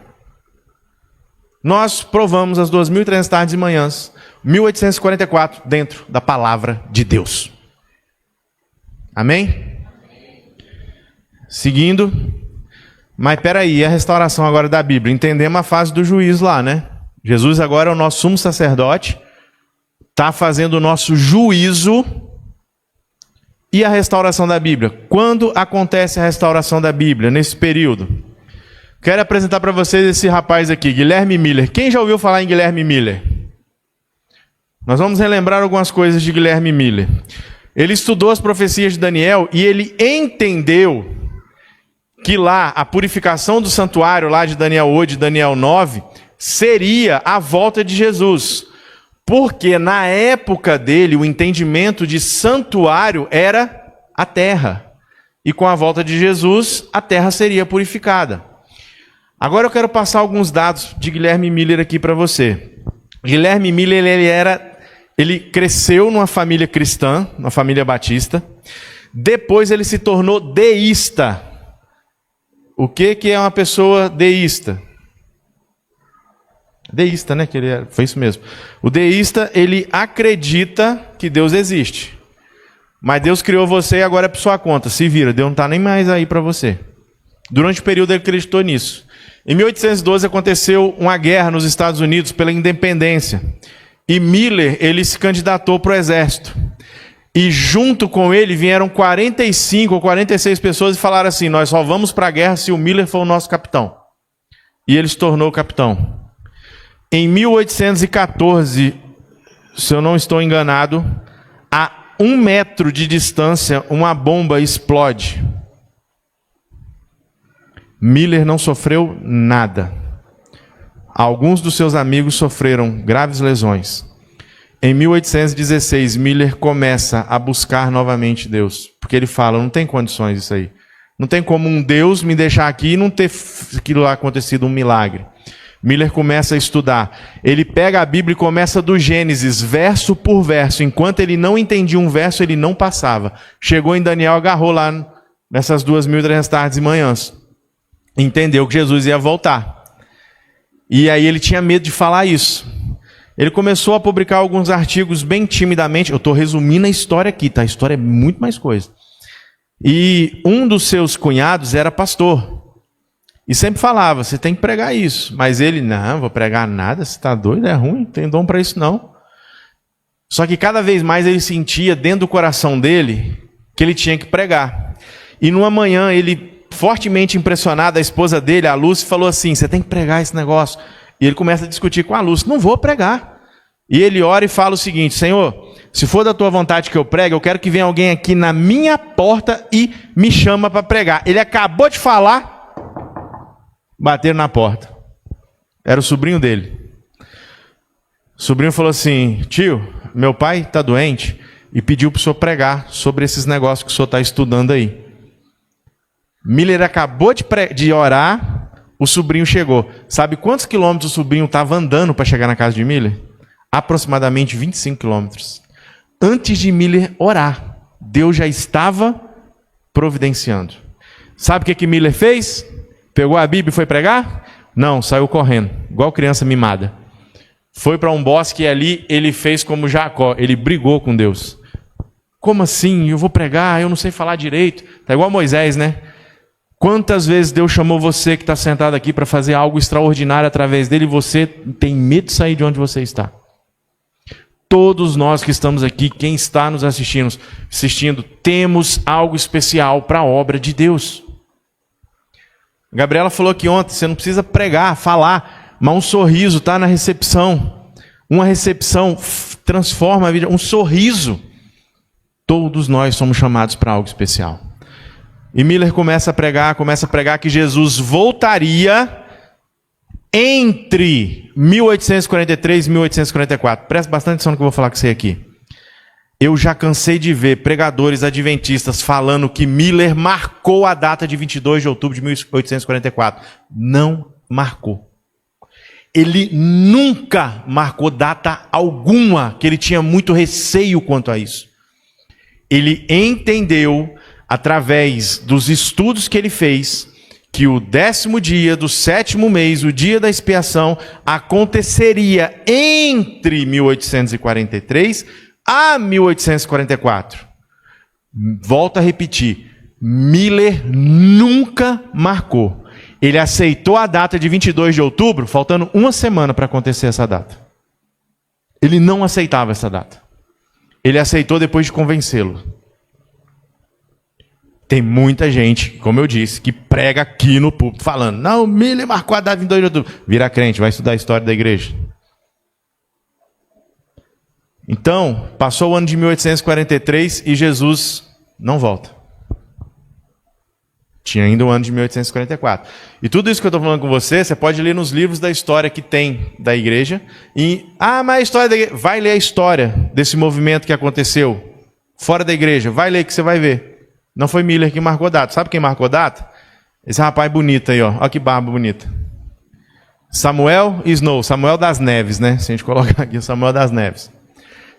Nós provamos as 2.300 tardes e manhãs, 1844, dentro da palavra de Deus. Amém? Seguindo. Mas peraí, a restauração agora da Bíblia. Entendemos a fase do juízo lá, né? Jesus agora é o nosso sumo sacerdote, está fazendo o nosso juízo. E a restauração da Bíblia? Quando acontece a restauração da Bíblia? Nesse período. Quero apresentar para vocês esse rapaz aqui, Guilherme Miller. Quem já ouviu falar em Guilherme Miller? Nós vamos relembrar algumas coisas de Guilherme Miller. Ele estudou as profecias de Daniel e ele entendeu que lá a purificação do santuário, lá de Daniel 8, de Daniel 9, seria a volta de Jesus. Porque na época dele, o entendimento de santuário era a terra. E com a volta de Jesus, a terra seria purificada. Agora eu quero passar alguns dados de Guilherme Miller aqui para você. Guilherme Miller, ele cresceu numa família cristã, numa família batista. Depois ele se tornou deísta. O que é uma pessoa deísta? Deísta, né? Que ele era, foi isso mesmo. O deísta, ele acredita que Deus existe. Mas Deus criou você e agora é por sua conta. Se vira, Deus não está nem mais aí para você. Durante o período ele acreditou nisso. Em 1812 aconteceu uma guerra nos Estados Unidos pela independência. E Miller, ele se candidatou para o exército. E junto com ele vieram 45 ou 46 pessoas e falaram assim: nós só vamos para a guerra se o Miller for o nosso capitão. E ele se tornou capitão. Em 1814, se eu não estou enganado, a 1 metro de distância, uma bomba explode. Miller não sofreu nada. Alguns dos seus amigos sofreram graves lesões. Em 1816, Miller começa a buscar novamente Deus. Porque ele fala, não tem condições isso aí. Não tem como um Deus me deixar aqui e não ter aquilo lá acontecido, um milagre. Miller começa a estudar. Ele pega a Bíblia e começa do Gênesis, verso por verso. Enquanto ele não entendia um verso, ele não passava. Chegou em Daniel, agarrou lá nessas 2.300 tardes e manhãs. Entendeu que Jesus ia voltar. E aí ele tinha medo de falar isso. Ele começou a publicar alguns artigos bem timidamente. Eu estou resumindo a história aqui, tá? A história é muito mais coisa. E um dos seus cunhados era pastor. E sempre falava, você tem que pregar isso. Mas ele, não vou pregar nada, você está doido, é ruim, não tem dom para isso não. Só que cada vez mais ele sentia dentro do coração dele que ele tinha que pregar. E numa manhã ele, fortemente impressionado, a esposa dele, a Lúcia, falou assim, você tem que pregar esse negócio. E ele começa a discutir com a Lúcia, não vou pregar. E ele ora e fala o seguinte, Senhor, se for da tua vontade que eu pregue, eu quero que venha alguém aqui na minha porta e me chama para pregar. Ele acabou de falar, bateram na porta. Era o sobrinho dele. O sobrinho falou assim, tio, meu pai está doente e pediu para o senhor pregar sobre esses negócios que o senhor está estudando aí. Miller acabou de orar, o sobrinho chegou. Sabe quantos quilômetros o sobrinho estava andando para chegar na casa de Miller? Aproximadamente 25 quilômetros. Antes de Miller orar, Deus já estava providenciando. Sabe o que Miller fez? Pegou a Bíblia e foi pregar? Não, saiu correndo, igual criança mimada. Foi para um bosque e ali ele fez como Jacó, ele brigou com Deus. Como assim? Eu vou pregar, eu não sei falar direito. Está igual Moisés, né? Quantas vezes Deus chamou você que está sentado aqui para fazer algo extraordinário através dele e você tem medo de sair de onde você está? Todos nós que estamos aqui, quem está nos assistindo, temos algo especial para a obra de Deus. A Gabriela falou que ontem, você não precisa pregar, falar, mas um sorriso está na recepção. Uma recepção transforma a vida, um sorriso. Todos nós somos chamados para algo especial. E Miller começa a pregar que Jesus voltaria entre 1843 e 1844. Presta bastante atenção no que eu vou falar com você aqui. Eu já cansei de ver pregadores adventistas falando que Miller marcou a data de 22 de outubro de 1844. Não marcou. Ele nunca marcou data alguma, que ele tinha muito receio quanto a isso. Ele entendeu, através dos estudos que ele fez, que o 10º dia do 7º mês, o dia da expiação, aconteceria entre 1843 a 1844. Volto a repetir, Miller nunca marcou. Ele aceitou a data de 22 de outubro, faltando uma semana para acontecer essa data. Ele não aceitava essa data. Ele aceitou depois de convencê-lo. Tem muita gente, como eu disse, que prega aqui no púlpito falando, não, Miller marcou a data de 22 de outubro. Vira crente, vai estudar a história da igreja. Então, passou o ano de 1843 e Jesus não volta. Tinha ainda o ano de 1844. E tudo isso que eu estou falando com você, você pode ler nos livros da história que tem da igreja. Mas a história da igreja... Vai ler a história desse movimento que aconteceu fora da igreja. Vai ler que você vai ver. Não foi Miller que marcou data. Sabe quem marcou data? Esse rapaz bonito aí, ó. Olha que barba bonita. Samuel Snow. Samuel das Neves, né? Se a gente colocar aqui, Samuel das Neves.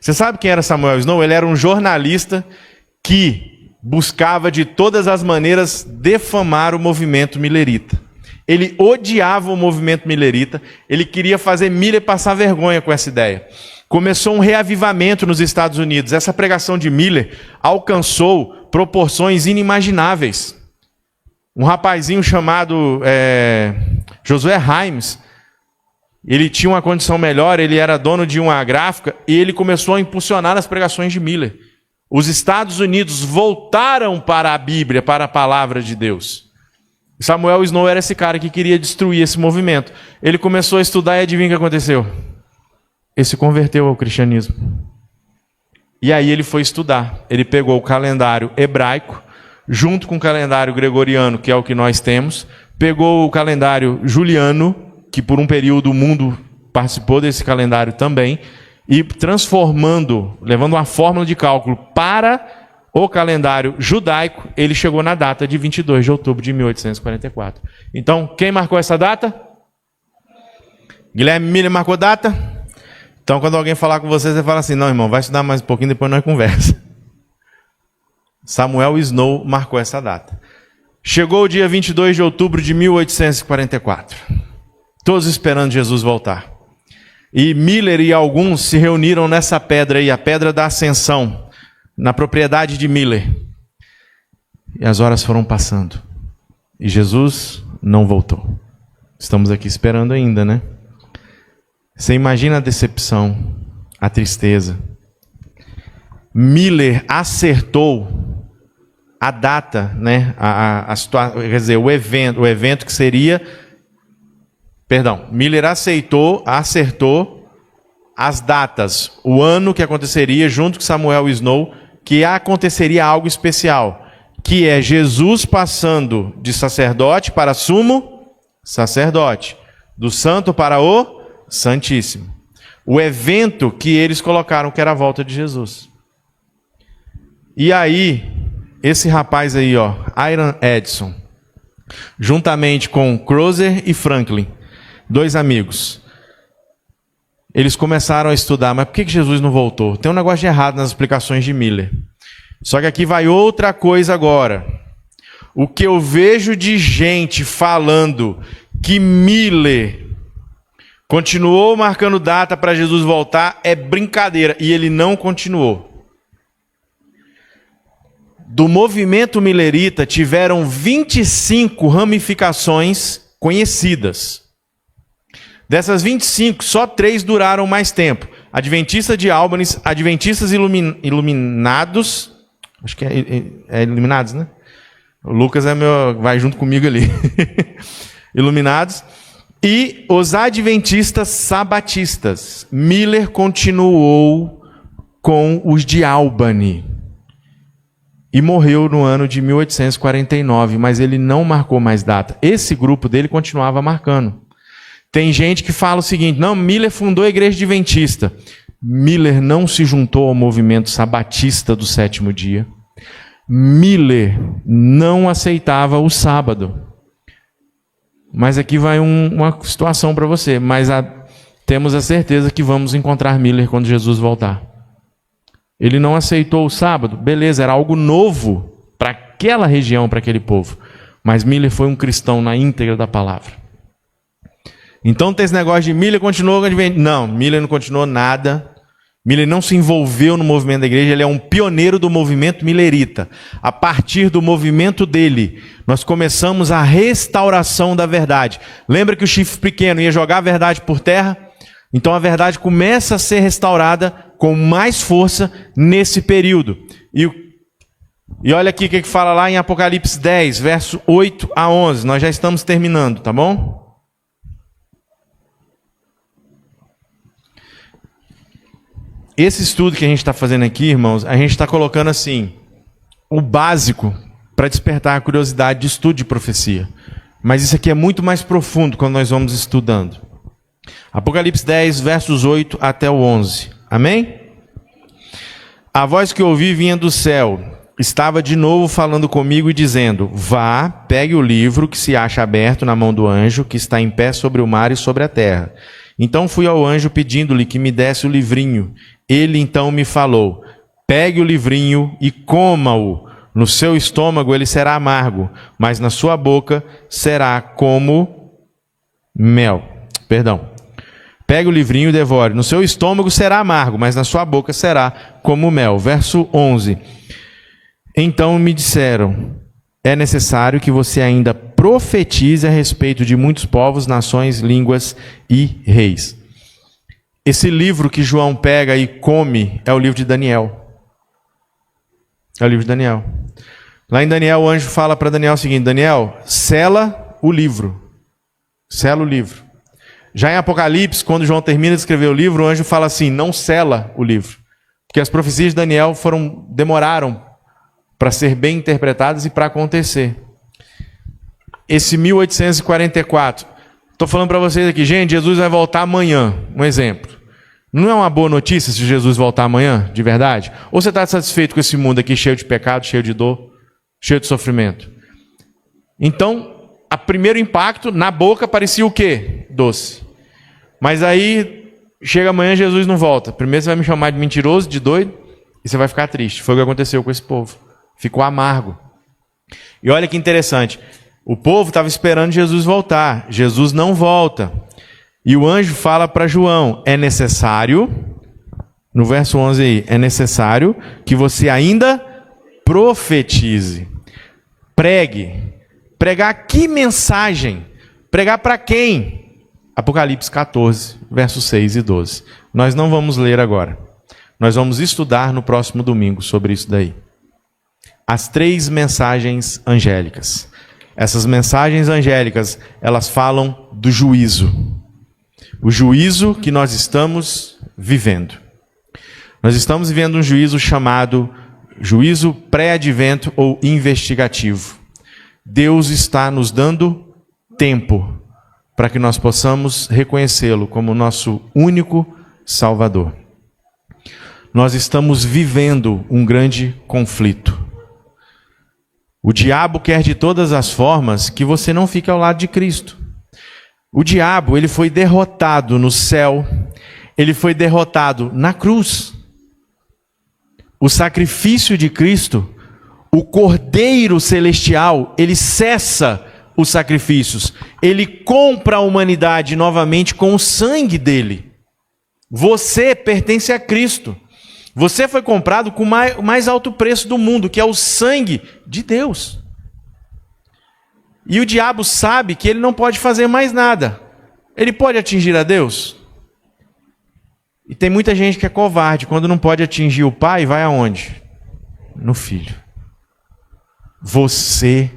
Você sabe quem era Samuel Snow? Ele era um jornalista que buscava de todas as maneiras defamar o movimento millerita. Ele odiava o movimento millerita, ele queria fazer Miller passar vergonha com essa ideia. Começou um reavivamento nos Estados Unidos. Essa pregação de Miller alcançou proporções inimagináveis. Um rapazinho chamado Josué Himes, ele tinha uma condição melhor, ele era dono de uma gráfica, e ele começou a impulsionar as pregações de Miller. Os Estados Unidos voltaram para a Bíblia, para a palavra de Deus. Samuel Snow era esse cara que queria destruir esse movimento. Ele começou a estudar e adivinha o que aconteceu? Ele se converteu ao cristianismo. E aí ele foi estudar. Ele pegou o calendário hebraico, junto com o calendário gregoriano, que é o que nós temos, pegou o calendário juliano, que por um período o mundo participou desse calendário também, e transformando, levando uma fórmula de cálculo para o calendário judaico, ele chegou na data de 22 de outubro de 1844. Então, quem marcou essa data? Guilherme Miller marcou data? Então, quando alguém falar com você, você fala assim, não, irmão, vai estudar mais um pouquinho, depois nós conversa. Samuel Snow marcou essa data. Chegou o dia 22 de outubro de 1844. Todos esperando Jesus voltar. E Miller e alguns se reuniram nessa pedra aí, a Pedra da Ascensão, na propriedade de Miller. E as horas foram passando. E Jesus não voltou. Estamos aqui esperando ainda, né? Você imagina a decepção, a tristeza. Miller acertou a data, né? Quer dizer, o evento que seria... Miller acertou as datas, o ano que aconteceria junto com Samuel Snow, que aconteceria algo especial, que é Jesus passando de sacerdote para sumo sacerdote, do santo para o santíssimo. O evento que eles colocaram que era a volta de Jesus. E aí, esse rapaz aí, ó, Iron Edson, juntamente com Crozer e Franklin, dois amigos, eles começaram a estudar, mas por que Jesus não voltou? Tem um negócio de errado nas explicações de Miller. Só que aqui vai outra coisa agora. O que eu vejo de gente falando que Miller continuou marcando data para Jesus voltar é brincadeira, e ele não continuou. Do movimento millerita tiveram 25 ramificações conhecidas. Dessas 25, só 3 duraram mais tempo. Adventista de Albany, Adventistas Iluminados, acho que é Iluminados, né? O Lucas vai junto comigo ali. Iluminados. E os Adventistas Sabatistas. Miller continuou com os de Albany. E morreu no ano de 1849, mas ele não marcou mais data. Esse grupo dele continuava marcando. Tem gente que fala o seguinte, não, Miller fundou a igreja adventista. Miller não se juntou ao movimento sabatista do sétimo dia. Miller não aceitava o sábado. Mas aqui vai uma situação para você. Mas temos a certeza que vamos encontrar Miller quando Jesus voltar. Ele não aceitou o sábado. Beleza, era algo novo para aquela região, para aquele povo. Mas Miller foi um cristão na íntegra da palavra. Então tem esse negócio de Miller continuou... Não, Miller não continuou nada. Miller não se envolveu no movimento da igreja, ele é um pioneiro do movimento millerita. A partir do movimento dele, nós começamos a restauração da verdade. Lembra que o chifre pequeno ia jogar a verdade por terra? Então a verdade começa a ser restaurada com mais força nesse período. E olha aqui o que fala lá em Apocalipse 10, verso 8 a 11. Nós já estamos terminando, tá bom? Esse estudo que a gente está fazendo aqui, irmãos, a gente está colocando assim, o básico para despertar a curiosidade de estudo de profecia. Mas isso aqui é muito mais profundo quando nós vamos estudando. Apocalipse 10, versos 8 até o 11. Amém? A voz que ouvi vinha do céu. Estava de novo falando comigo e dizendo: vá, pegue o livro que se acha aberto na mão do anjo que está em pé sobre o mar e sobre a terra. Então fui ao anjo pedindo-lhe que me desse o livrinho. Ele então me falou: pegue o livrinho e coma-o. No seu estômago ele será amargo, mas na sua boca será como mel. Pegue o livrinho e devore. No seu estômago será amargo, mas na sua boca será como mel. Verso 11. Então me disseram: é necessário que você ainda profetize a respeito de muitos povos, nações, línguas e reis. Esse livro que João pega e come é o livro de Daniel. É o livro de Daniel. Lá em Daniel, o anjo fala para Daniel o seguinte: Daniel, sela o livro. Sela o livro. Já em Apocalipse, quando João termina de escrever o livro, o anjo fala assim: não sela o livro. Porque as profecias de Daniel demoraram para ser bem interpretadas e para acontecer. Esse 1844, estou falando para vocês aqui, gente, Jesus vai voltar amanhã, um exemplo. Não é uma boa notícia se Jesus voltar amanhã, de verdade? Ou você está satisfeito com esse mundo aqui cheio de pecado, cheio de dor, cheio de sofrimento? Então, o primeiro impacto, na boca parecia o quê? Doce. Mas aí, chega amanhã, Jesus não volta. Primeiro você vai me chamar de mentiroso, de doido, e você vai ficar triste. Foi o que aconteceu com esse povo. Ficou amargo. E olha que interessante. O povo estava esperando Jesus voltar. Jesus não volta. E o anjo fala para João: é necessário, no verso 11 aí, é necessário que você ainda profetize. Pregue. Pregar que mensagem? Pregar para quem? Apocalipse 14, versos 6 e 12. Nós não vamos ler agora. Nós vamos estudar no próximo domingo sobre isso daí. As 3 mensagens angélicas. Essas mensagens angélicas, elas falam do juízo. O juízo que nós estamos vivendo. Nós estamos vivendo um juízo chamado juízo pré-advento ou investigativo. Deus está nos dando tempo para que nós possamos reconhecê-lo como nosso único Salvador. Nós estamos vivendo um grande conflito. O diabo quer de todas as formas que você não fique ao lado de Cristo. O diabo, ele foi derrotado no céu, ele foi derrotado na cruz. O sacrifício de Cristo, o Cordeiro Celestial, ele cessa os sacrifícios. Ele compra a humanidade novamente com o sangue dele. Você pertence a Cristo. Você foi comprado com o mais alto preço do mundo, que é o sangue de Deus. E o diabo sabe que ele não pode fazer mais nada. Ele pode atingir a Deus? E tem muita gente que é covarde. Quando não pode atingir o Pai, vai aonde? No Filho. Você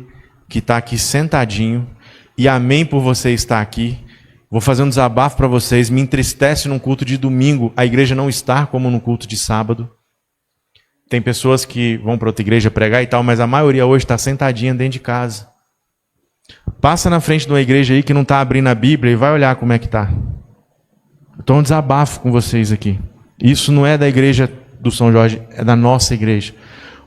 que está aqui sentadinho, e amém por você estar aqui. Vou fazer um desabafo para vocês. Me entristece num culto de domingo a igreja não estar como no culto de sábado. Tem pessoas que vão para outra igreja pregar e tal, mas a maioria hoje está sentadinha dentro de casa. Passa na frente de uma igreja aí que não está abrindo a Bíblia e vai olhar como é que está. Estou um desabafo com vocês aqui. Isso não é da igreja do São Jorge, é da nossa igreja.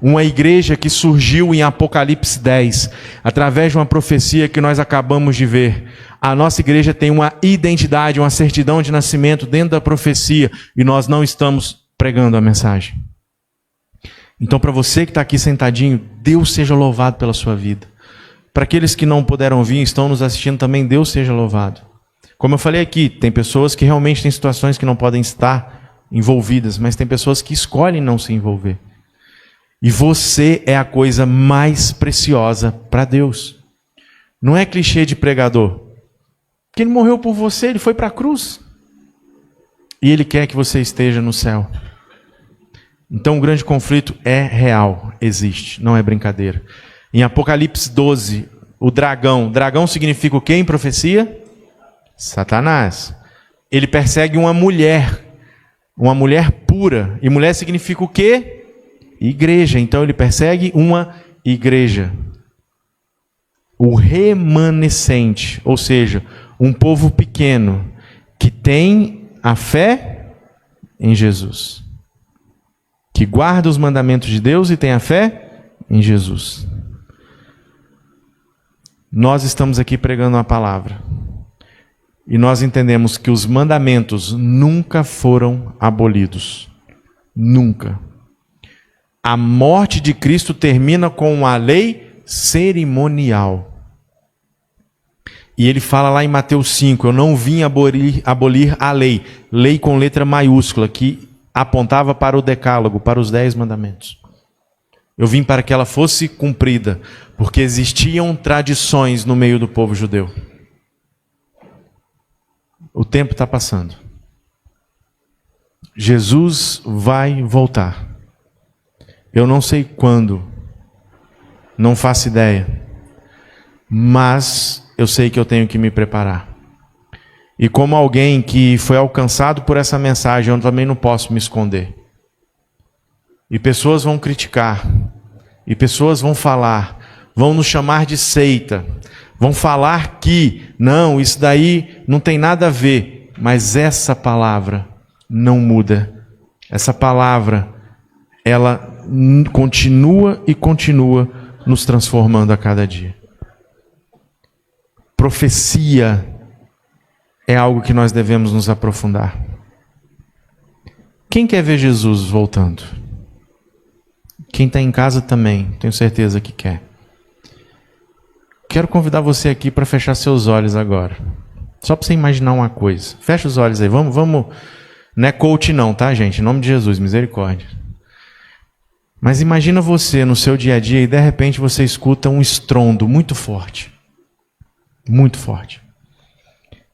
Uma igreja que surgiu em Apocalipse 10, através de uma profecia que nós acabamos de ver. A nossa igreja tem uma identidade, uma certidão de nascimento dentro da profecia, e nós não estamos pregando a mensagem. Então, para você que está aqui sentadinho, Deus seja louvado pela sua vida. Para aqueles que não puderam vir, estão nos assistindo também, Deus seja louvado. Como eu falei aqui, tem pessoas que realmente têm situações que não podem estar envolvidas, mas tem pessoas que escolhem não se envolver. E você é a coisa mais preciosa para Deus. Não é clichê de pregador. Porque ele morreu por você, ele foi para a cruz. E ele quer que você esteja no céu. Então o grande conflito é real, existe, não é brincadeira. Em Apocalipse 12, o dragão. Dragão significa o quê em profecia? Satanás. Ele persegue uma mulher pura. E mulher significa o quê? Igreja. Então ele persegue uma igreja, o remanescente, ou seja, um povo pequeno que tem a fé em Jesus, que guarda os mandamentos de Deus e tem a fé em Jesus. Nós estamos aqui pregando a palavra e nós entendemos que os mandamentos nunca foram abolidos. Nunca. A morte de Cristo termina com a lei cerimonial. E ele fala lá em Mateus 5, eu não vim abolir a lei, lei com letra maiúscula, que apontava para o decálogo, para os 10 mandamentos. Eu vim para que ela fosse cumprida, porque existiam tradições no meio do povo judeu. O tempo está passando. Jesus vai voltar. Eu não sei quando, não faço ideia, mas eu sei que eu tenho que me preparar. E como alguém que foi alcançado por essa mensagem, eu também não posso me esconder. E pessoas vão criticar, e pessoas vão falar, vão nos chamar de seita, vão falar que, não, isso daí não tem nada a ver, mas essa palavra não muda. Essa palavra, ela continua e continua nos transformando a cada dia. Profecia é algo que nós devemos nos aprofundar. Quem quer ver Jesus voltando? Quem está em casa também, tenho certeza que quer. Quero convidar você aqui para fechar seus olhos agora. Só para você imaginar uma coisa. Fecha os olhos aí, vamos. Não é coach não, tá, gente? Em nome de Jesus, misericórdia. Mas imagina você no seu dia a dia e de repente você escuta um estrondo muito forte. Muito forte.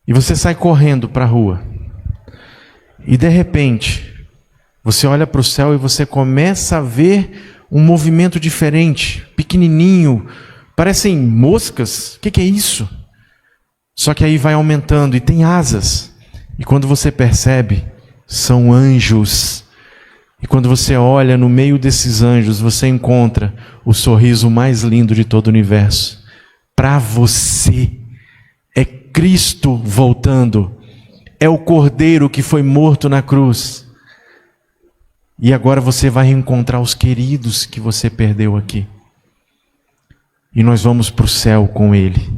E você sai correndo para a rua. E de repente, você olha para o céu e você começa a ver um movimento diferente, pequenininho, parecem moscas. O que é isso? Só que aí vai aumentando e tem asas. E quando você percebe, são anjos. E quando você olha no meio desses anjos, você encontra o sorriso mais lindo de todo o universo. Para você. É Cristo voltando. É o Cordeiro que foi morto na cruz. E agora você vai reencontrar os queridos que você perdeu aqui. E nós vamos para o céu com Ele.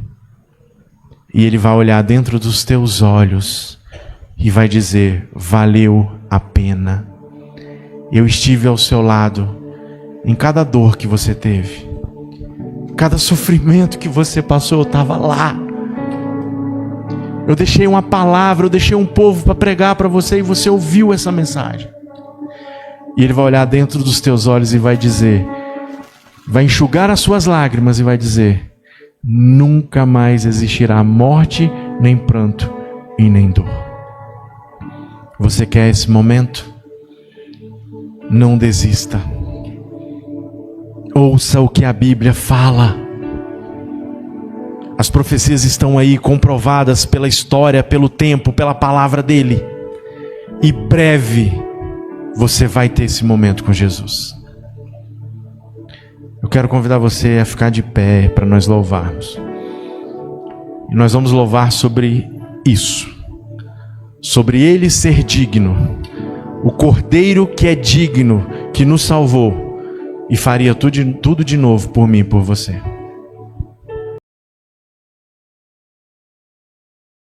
E Ele vai olhar dentro dos teus olhos e vai dizer, valeu a pena. Eu estive ao seu lado em cada dor que você teve. Cada sofrimento que você passou, eu estava lá. Eu deixei uma palavra, eu deixei um povo para pregar para você e você ouviu essa mensagem. E Ele vai olhar dentro dos teus olhos e vai dizer, vai enxugar as suas lágrimas e vai dizer, nunca mais existirá morte, nem pranto e nem dor. Você quer esse momento? Não desista. Ouça o que a Bíblia fala. As profecias estão aí comprovadas pela história, pelo tempo, pela palavra dele. E breve você vai ter esse momento com Jesus. Eu quero convidar você a ficar de pé para nós louvarmos. E nós vamos louvar sobre isso. Sobre Ele ser digno. O Cordeiro que é digno, que nos salvou. E faria tudo de novo por mim e por você.